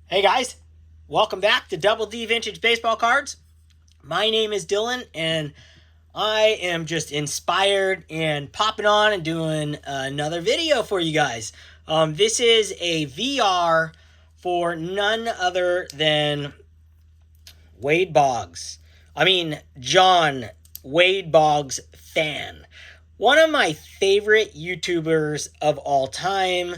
Hey guys, welcome back to Double D Vintage Baseball Cards. My name is Dylan, and I am just inspired and popping on and doing another video for you guys. This is a VR for none other than Wade Boggs. John Wade Boggs fan. One of my favorite YouTubers of all time.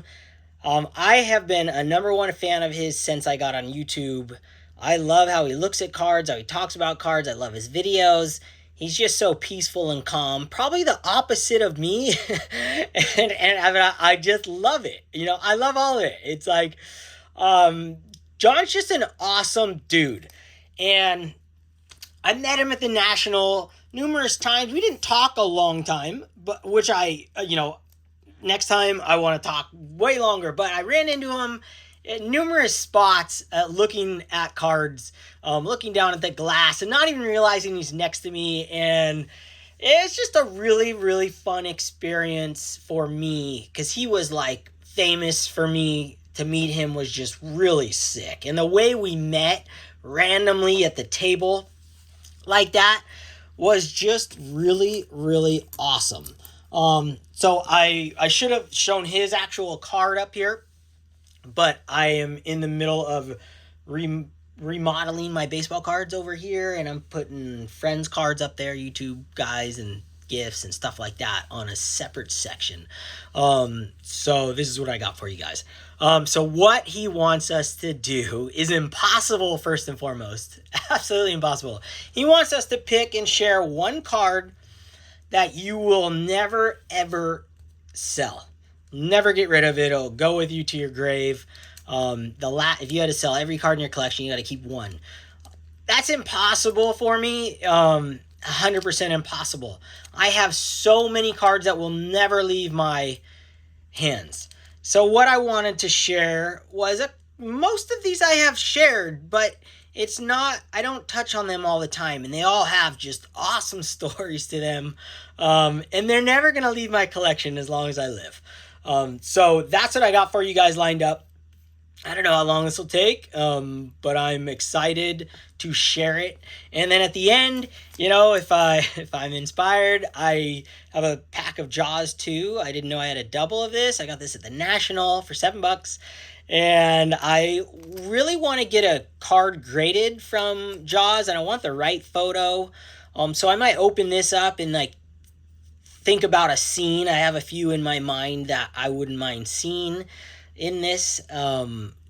I have been a number one fan of his since I got on YouTube. I love how he looks at cards, how he talks about cards. I love his videos. He's just so peaceful and calm. Probably the opposite of me. I just love it. I love all of it. It's like, John's just an awesome dude. And I met him at the National numerous times. We didn't talk a long time, but next time I want to talk way longer. But I ran into him at numerous spots looking at cards, looking down at the glass and not even realizing he's next to me. And it's just a really, really fun experience for me because he was like famous for me. To meet him was just really sick. And the way we met randomly at the table like that was just really, really awesome. So I should have shown his actual card up here, but I am in the middle of remodeling my baseball cards over here, and I'm putting friends cards up there, YouTube guys and gifts and stuff like that on a separate section. So this is what I got for you guys. So what he wants us to do is impossible, first and foremost. Absolutely impossible. He wants us to pick and share one card that you will never, ever sell. Never get rid of it. It'll go with you to your grave. If you had to sell every card in your collection, you got to keep one. That's impossible for me. 100% impossible. I have so many cards that will never leave my hands. So what I wanted to share was most of these I have shared, but it's not, I don't touch on them all the time, and they all have just awesome stories to them. And they're never going to leave my collection as long as I live. So that's what I got for you guys lined up. I don't know how long this will take, but I'm excited to share it. And then at the end, if I'm inspired, I have a pack of Jaws too. I didn't know I had a double of this. I got this at the National for $7. And I really want to get a card graded from Jaws, and I want the right photo. So I might open this up and think about a scene. I have a few in my mind that I wouldn't mind seeing in this.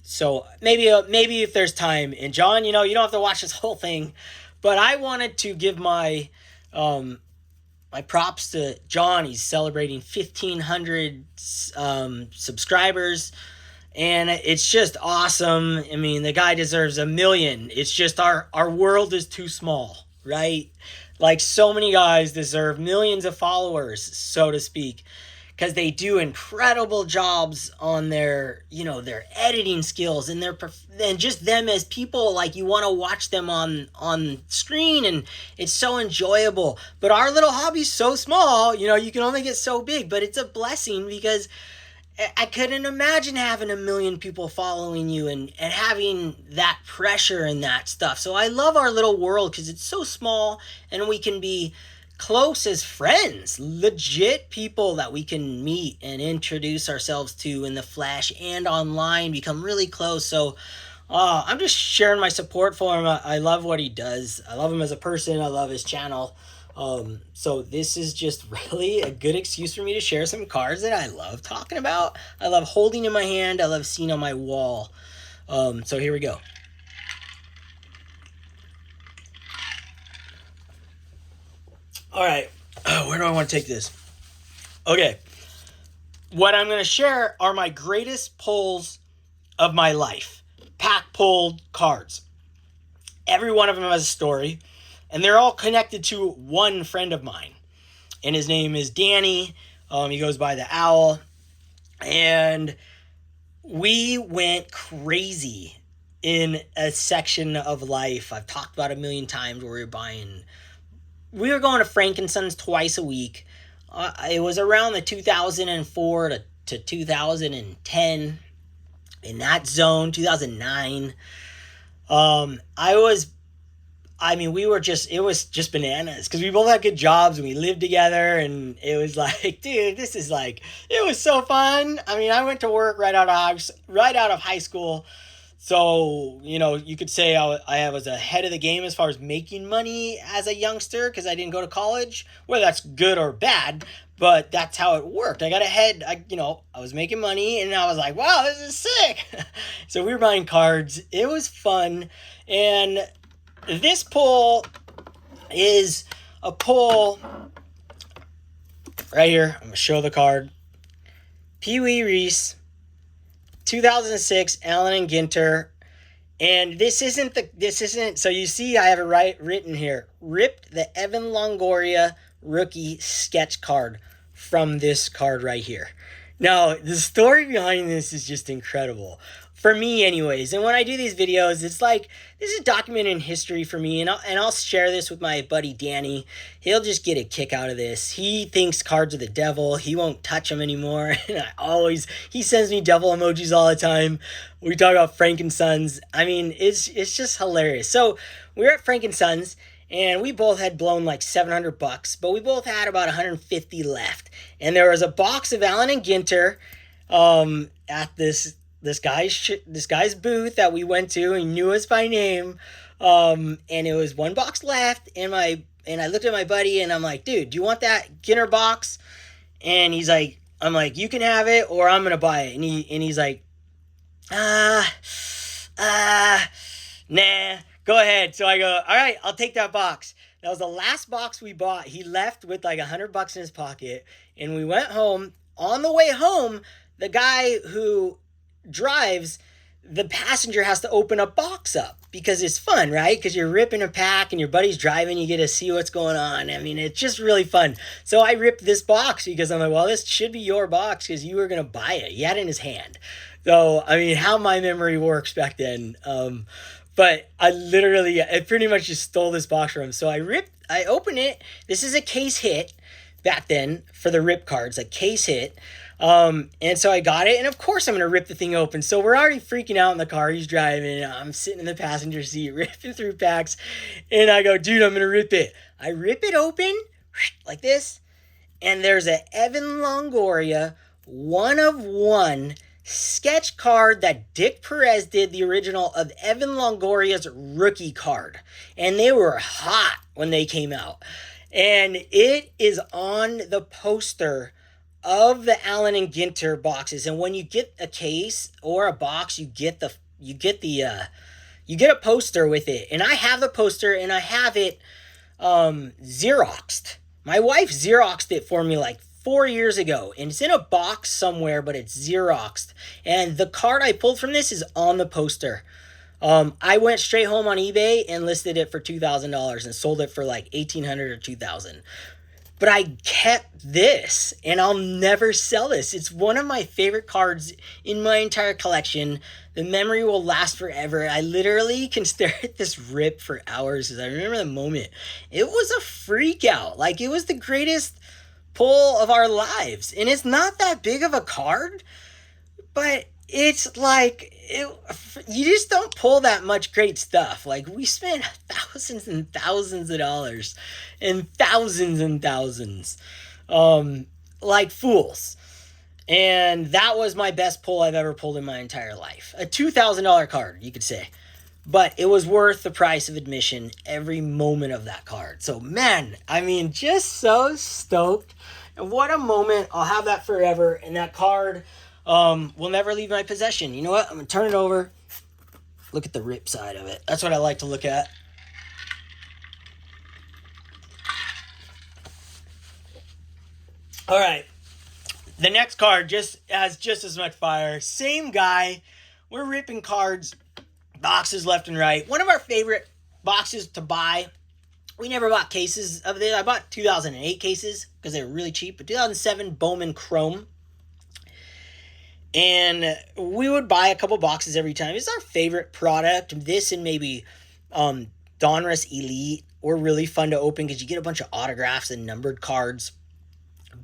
So maybe if there's time. And John, you don't have to watch this whole thing, but I wanted to give my props to John. He's celebrating 1,500 subscribers. And it's just awesome. The guy deserves 1 million. It's just our world is too small, right? Like, so many guys deserve millions of followers, so to speak, because they do incredible jobs on their editing skills and and just them as people. Like, you want to watch them on screen, and it's so enjoyable. But our little hobby's so small, you can only get so big, but it's a blessing because I couldn't imagine having 1 million people following you and having that pressure and that stuff. So I love our little world because it's so small, and we can be close as friends, legit people that we can meet and introduce ourselves to in the flesh and online, become really close. So I'm just sharing my support for him. I love what he does. I love him as a person. I love his channel. So this is just really a good excuse for me to share some cards that I love talking about. I love holding in my hand. I love seeing on my wall. So here we go. All right. Where do I want to take this? Okay. What I'm going to share are my greatest pulls of my life. Pack pulled cards. Every one of them has a story. And they're all connected to one friend of mine. And his name is Danny. He goes by the Owl. And we went crazy in a section of life I've talked about 1 million times, where we were going to Frankenson's twice a week. It was around the 2004 to 2010. in that zone, 2009. We were just, it was just bananas because we both had good jobs and we lived together. And it was like, dude, this is like, it was so fun. I mean, I went to work right out of high school. So, you could say I was ahead of the game as far as making money as a youngster because I didn't go to college, whether that's good or bad, but that's how it worked. I got ahead, I was making money and I was like, wow, this is sick. So we were buying cards. It was fun. And this pull is a pull right here. I'm going to show the card. Pee Wee Reese, 2006, Allen and Ginter. And this isn't, so you see I have it written here. Ripped the Evan Longoria rookie sketch card from this card right here. Now, the story behind this is just incredible. For me anyways. And when I do these videos, it's like, this is documented history for me. And I'll share this with my buddy Danny. He'll just get a kick out of this. He thinks cards are the devil. He won't touch them anymore. And he sends me devil emojis all the time. We talk about Frank and Sons. I mean, it's just hilarious. So we were at Frank and Sons. And we both had blown like $700, but we both had about 150 left. And there was a box of Allen and Ginter at this guy's booth that we went to. He knew us by name, and it was one box left. And I looked at my buddy and I'm like, dude, do you want that Ginter box? And I'm like, you can have it or I'm gonna buy it. And he's like, nah. Go ahead. So I go, all right, I'll take that box. That was the last box we bought. He left with like $100 in his pocket, and we went home. On the way home, the guy who drives, the passenger has to open a box up because it's fun, right? Because you're ripping a pack and your buddy's driving, you get to see what's going on. I mean, it's just really fun. So I ripped this box because I'm like, well, this should be your box because you were going to buy it. He had it in his hand. So, I mean, how my memory works back then. But I pretty much just stole this box from him. So I opened it. This is a case hit back then for the rip cards, a case hit. And so I got it, and of course I'm going to rip the thing open. So we're already freaking out in the car. He's driving. I'm sitting in the passenger seat, ripping through packs. And I go, dude, I'm going to rip it. I rip it open like this. And there's a Evan Longoria 1/1 sketch card that Dick Perez did, the original of Evan Longoria's rookie card. And they were hot when they came out. And it is on the poster of the Allen and Ginter boxes. And when you get a case or a box, you get a poster with it. And I have the poster and I have it Xeroxed. My wife Xeroxed it for me like 4 years ago, and it's in a box somewhere, but it's Xeroxed. And the card I pulled from this is on the poster. I went straight home on eBay and listed it for $2,000 and sold it for like $1,800 or $2,000. But I kept this, and I'll never sell this. It's one of my favorite cards in my entire collection. The memory will last forever. I literally can stare at this rip for hours because I remember the moment. It was a freak out. Like, it was the greatest pull of our lives. And it's not that big of a card, but it's like, you just don't pull that much great stuff. Like, we spent thousands and thousands of dollars and thousands like fools. And that was my best pull I've ever pulled in my entire life. A $2,000 card, you could say. But it was worth the price of admission every moment of that card. So, man, I mean, just so stoked. And what a moment. I'll have that forever. And that card will never leave my possession. You know what? I'm going to turn it over. Look at the rip side of it. That's what I like to look at. All right. The next card has just as much fire. Same guy. We're ripping cards. Boxes left and right. One of our favorite boxes to buy. We never bought cases of this. I bought 2008 cases because they were really cheap. But 2007 Bowman Chrome. And we would buy a couple boxes every time. It's our favorite product. This and maybe Donruss Elite were really fun to open because you get a bunch of autographs and numbered cards.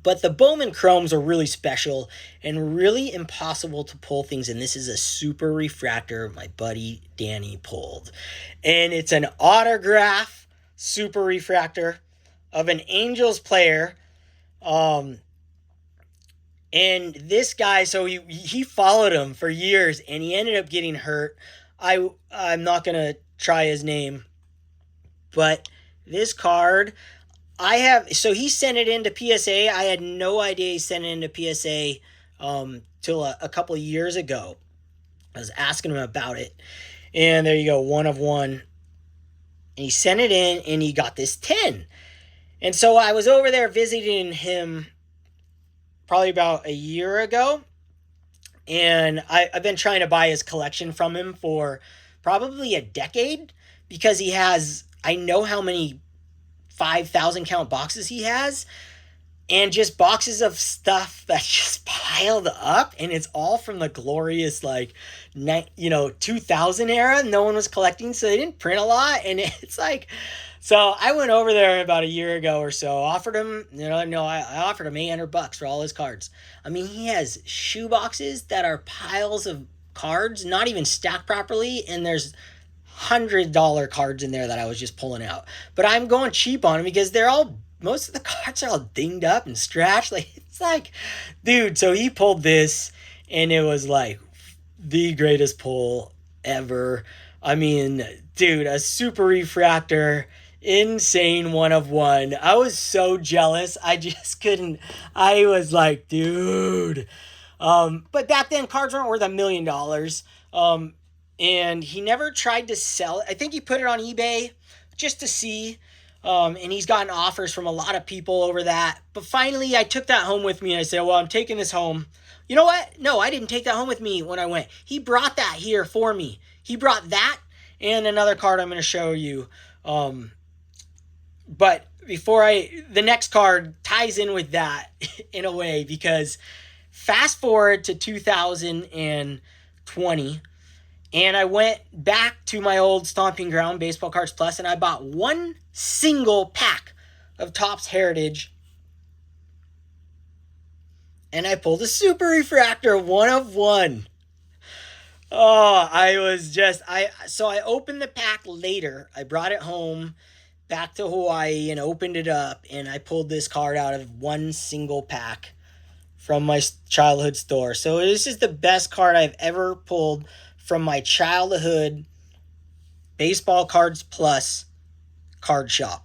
But the Bowman Chromes are really special and really impossible to pull things in. This is a super refractor my buddy Danny pulled. And it's an autograph super refractor of an Angels player. And this guy, so he followed him for years, and he ended up getting hurt. I'm not going to try his name. But this card... so he sent it into PSA. I had no idea he sent it into PSA till a couple of years ago. I was asking him about it. And there you go, 1 of 1. And he sent it in, and he got this 10. And so I was over there visiting him probably about a year ago. And I've been trying to buy his collection from him for probably a decade. Because he has, I know how many 5,000 count boxes he has, and just boxes of stuff that's just piled up, and it's all from the glorious 2000 era. No one was collecting, so they didn't print a lot, and it's like, so I went over there about a year ago or so, offered him, I offered him $800 for all his cards. I mean, he has shoe boxes that are piles of cards, not even stacked properly, and there's $100 cards in there that I was just pulling out. But I'm going cheap on them because most of the cards are all dinged up and scratched. It's like, dude, so he pulled this, and it was like the greatest pull ever. I mean, dude, a super refractor, insane 1 of 1. I was so jealous. I just couldn't. I was like, dude. But back then, cards weren't worth $1 million. And he never tried to sell it. I think he put it on eBay just to see. And he's gotten offers from a lot of people over that. But finally, I took that home with me, and I said, well, I'm taking this home. You know what? No, I didn't take that home with me when I went. He brought that here for me. He brought that and another card I'm going to show you. But the next card ties in with that in a way, because fast forward to 2020, and I went back to my old stomping ground, Baseball Cards Plus, and I bought 1 single pack of Topps Heritage. And I pulled a super refractor, 1 of 1. Oh, so I opened the pack later. I brought it home back to Hawaii and opened it up, and I pulled this card out of 1 single pack from my childhood store. So this is the best card I've ever pulled from my childhood Baseball Cards Plus card shop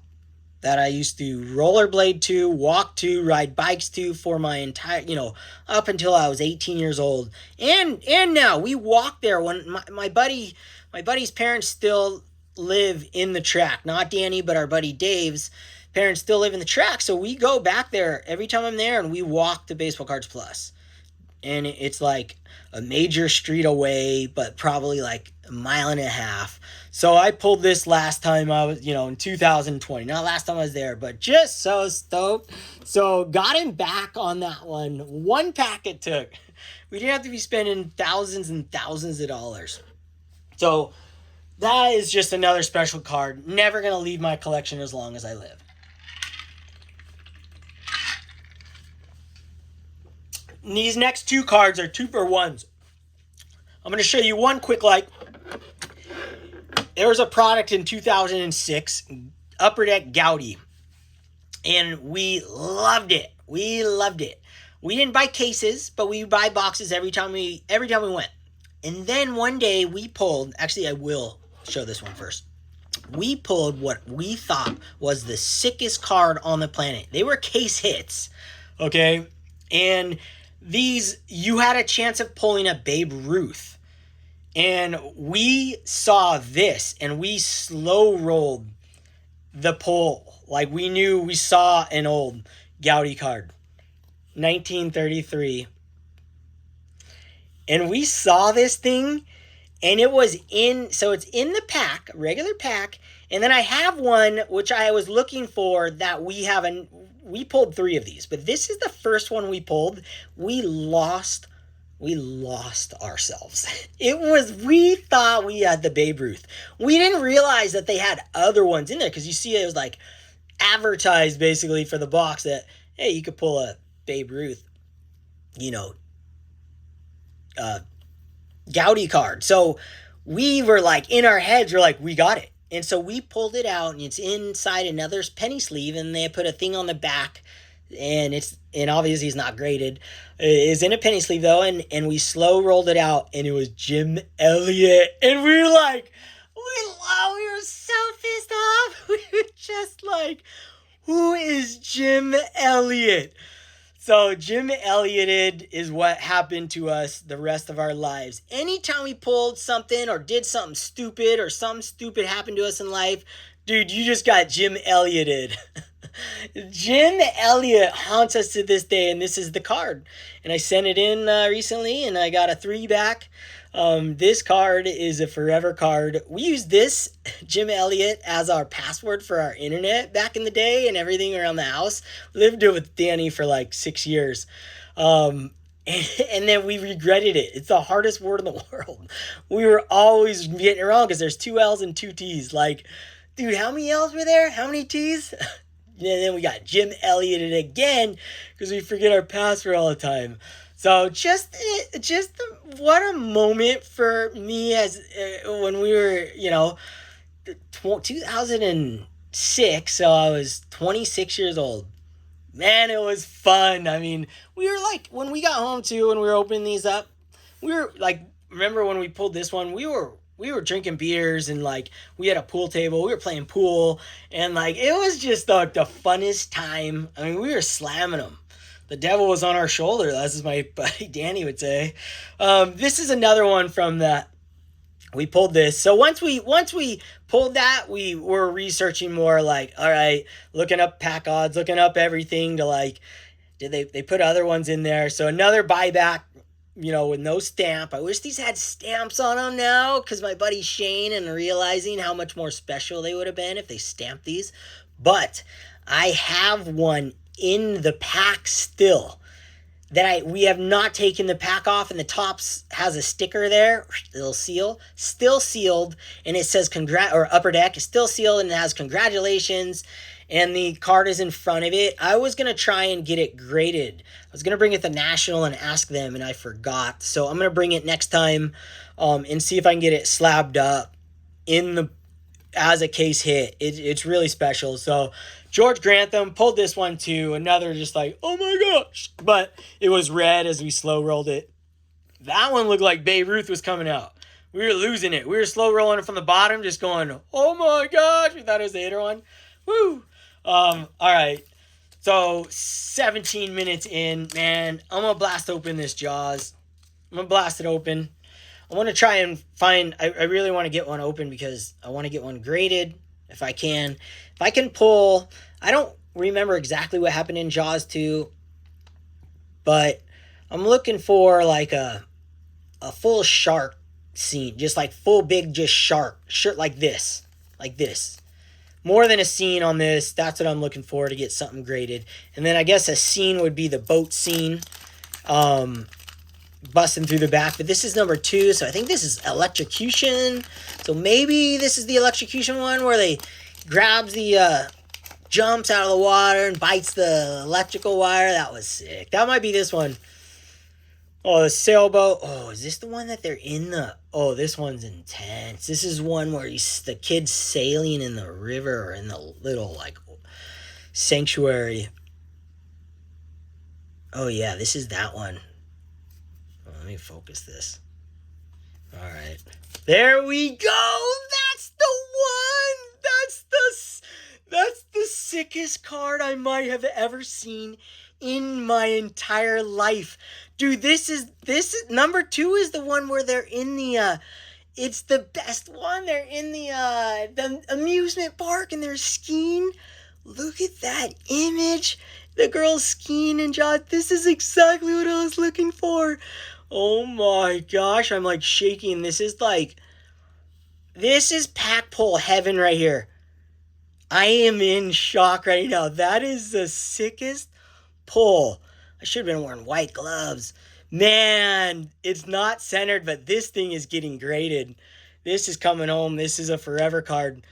that I used to rollerblade to, walk to, ride bikes to for my entire, up until I was 18 years old. And now we walk there when my buddy's parents still live in the track. Not Danny, but our buddy Dave's parents still live in the track. So we go back there every time I'm there, and we walk to Baseball Cards Plus. And it's like a major street away, but probably like a mile and a half. So I pulled this last time I was, in 2020. Not last time I was there, but just so stoked. So got him back on that one. 1 pack it took. We didn't have to be spending thousands and thousands of dollars. So that is just another special card. Never going to leave my collection as long as I live. And these next 2 cards are 2-for-1s. I'm going to show you one quick like. There was a product in 2006, Upper Deck Gouty, and we loved it. We didn't buy cases, but we buy boxes every time we went. And then one day we pulled, actually I will show this one first. We pulled what we thought was the sickest card on the planet. They were case hits, okay? And these, you had a chance of pulling a Babe Ruth. And we saw this, and we slow rolled the pull. Like we knew we saw an old Gouty card. 1933. And we saw this thing, and it was so it's in the pack, regular pack. And then I have one, which I was looking for, that we pulled 3 of these, but this is the first one we pulled. We lost ourselves. We thought we had the Babe Ruth. We didn't realize that they had other ones in there, because you see it was like advertised basically for the box that, hey, you could pull a Babe Ruth, you know, Gaudy card. So we were like in our heads, we're like, we got it. And so we pulled it out, and it's inside another penny sleeve, and they put a thing on the back, and obviously it's not graded. It's in a penny sleeve though, and we slow rolled it out, and it was Jim Elliot, and we were like, we were so pissed off. We were just like, who is Jim Elliot? So Jim Ellioted is what happened to us the rest of our lives. Anytime we pulled something or did something stupid or something stupid happened to us in life, dude, you just got Jim Ellioted. Jim Elliot haunts us to this day, and this is the card. And I sent it in recently, and I got a 3 back. This card is a forever card. We used this, Jim Elliot, as our password for our internet back in the day and everything around the house. Lived it with Danny for like 6 years. And then we regretted it. It's the hardest word in the world. We were always getting it wrong because there's 2 L's and 2 T's. Like, dude, how many L's were there? How many T's? And then we got Jim Elliot again because we forget our password all the time. So just what a moment for me as when we were, 2006. So I was 26 years old. Man, it was fun. I mean, we were like, when we got home too, when we were opening these up, we were like, remember when we pulled this one, we were drinking beers, and like we had a pool table, we were playing pool, and like it was just like the funnest time. I mean, we were slamming them. The devil was on our shoulder, as my buddy Danny would say. This is another one from that. We pulled this. So once we pulled that, we were researching more, like, all right, looking up pack odds, looking up everything to like, did they put other ones in there? So another buyback, with no stamp. I wish these had stamps on them now, because my buddy Shane, and realizing how much more special they would have been if they stamped these. But I have one in the pack still that we have not taken the pack off, and the tops has a sticker there, little seal, still sealed, and it says Upper Deck is still sealed, and it has congratulations, and the card is in front of it. I was gonna try and get it graded. I was gonna bring it to National and ask them, and I forgot. So I'm gonna bring it next time, and see if I can get it slabbed up as a case hit. It's really special. So George Grantham pulled this one too. Another just like, oh my gosh. But it was red as we slow rolled it. That one looked like Babe Ruth was coming out. We were losing it. We were slow rolling it from the bottom, just going, oh my gosh. We thought it was the hitter one. Woo. All right. So 17 minutes in, man, I'm going to blast open this Jaws. I'm going to blast it open. I want to try and find, I really want to get one open because I want to get one graded if I can. If I can pull, I don't remember exactly what happened in Jaws 2, but I'm looking for like a full shark scene, just like full big, just shark like this. More than a scene on this. That's what I'm looking for to get something graded. And then I guess a scene would be the boat scene. Busting through the back, but this is number 2, so I think this is electrocution. So maybe this is the electrocution one where they grabs the jumps out of the water and bites the electrical wire. That was sick. That might be this one. Oh, the sailboat. Oh, is this the one that they're in the... Oh, this one's intense. This is one where the kid's sailing in the river or in the little like sanctuary. Oh yeah, this is that one. Let me focus this. All right. There we go. That's the one. That's the sickest card I might have ever seen in my entire life. Dude, this is number 2 is the one where they're in the it's the best one. They're in the amusement park and they're skiing. Look at that image. The girl's skiing in Jaws. This is exactly what I was looking for. Oh my gosh, I'm like shaking. This is pack pull heaven right here. I am in shock right now. That is the sickest pull. I should have been wearing white gloves. Man, it's not centered, but this thing is getting graded. This is coming home. This is a forever card.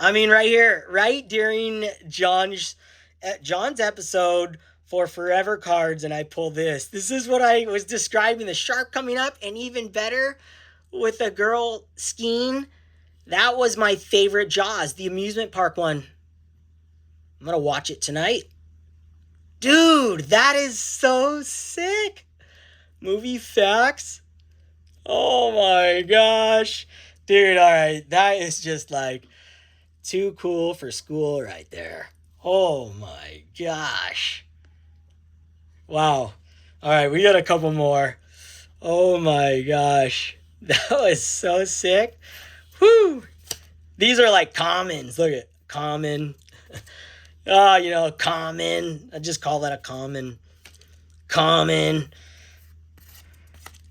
I mean, right here, right during John's episode, for forever cards and I pull this. This is what I was describing, the shark coming up, and even better with a girl skiing. That was my favorite Jaws, the amusement park one. I'm going to watch it tonight. Dude, that is so sick. Movie facts. Oh my gosh. Dude, all right. That is just like too cool for school right there. Oh my gosh. Wow. All right, we got a couple more. Oh my gosh. That was so sick. Whew. These are like commons. Look at common. Oh, common. I just call that a common. Common.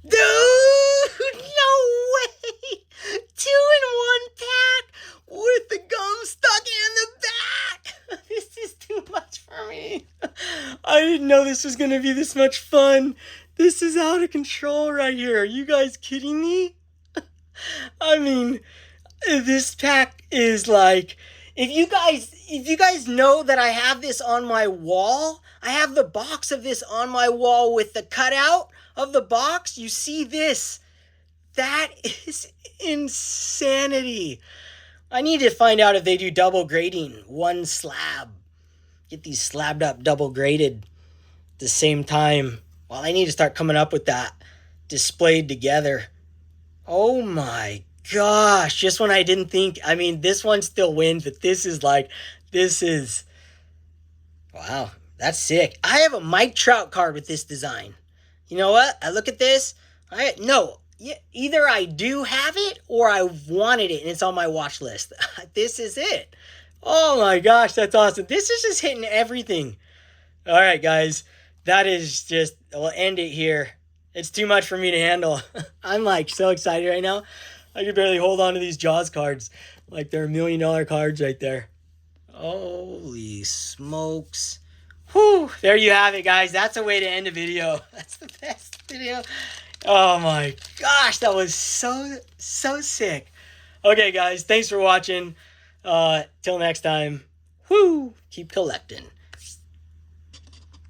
Dude, no way. 2 in 1 pack with the gum stuck in the back. This is too much for me. I didn't know this was going to be this much fun. This is out of control right here. Are you guys kidding me? I mean, this pack is like, if you guys know that I have this on my wall, I have the box of this on my wall with the cutout of the box. You see this. That is insanity. I need to find out if they do double grading, one slab. Get these slabbed up, double graded at the same time. Well, I need to start coming up with that displayed together. Oh my gosh. Just when I didn't think, I mean, this one still wins, but this is, wow, that's sick. I have a Mike Trout card with this design. You know what? I look at this. Either I do have it or I wanted it and it's on my watch list. This is it. Oh my gosh, that's awesome. This is just hitting everything. All right, guys. That is just, we'll end it here. It's too much for me to handle. I'm like so excited right now. I can barely hold on to these Jaws cards. Like they're $1 million cards right there. Holy smokes. Whew. There you have it, guys. That's a way to end a video. That's the best video. Oh my gosh, that was so sick. Okay, guys, thanks for watching. Till next time. Whoo! Keep collecting.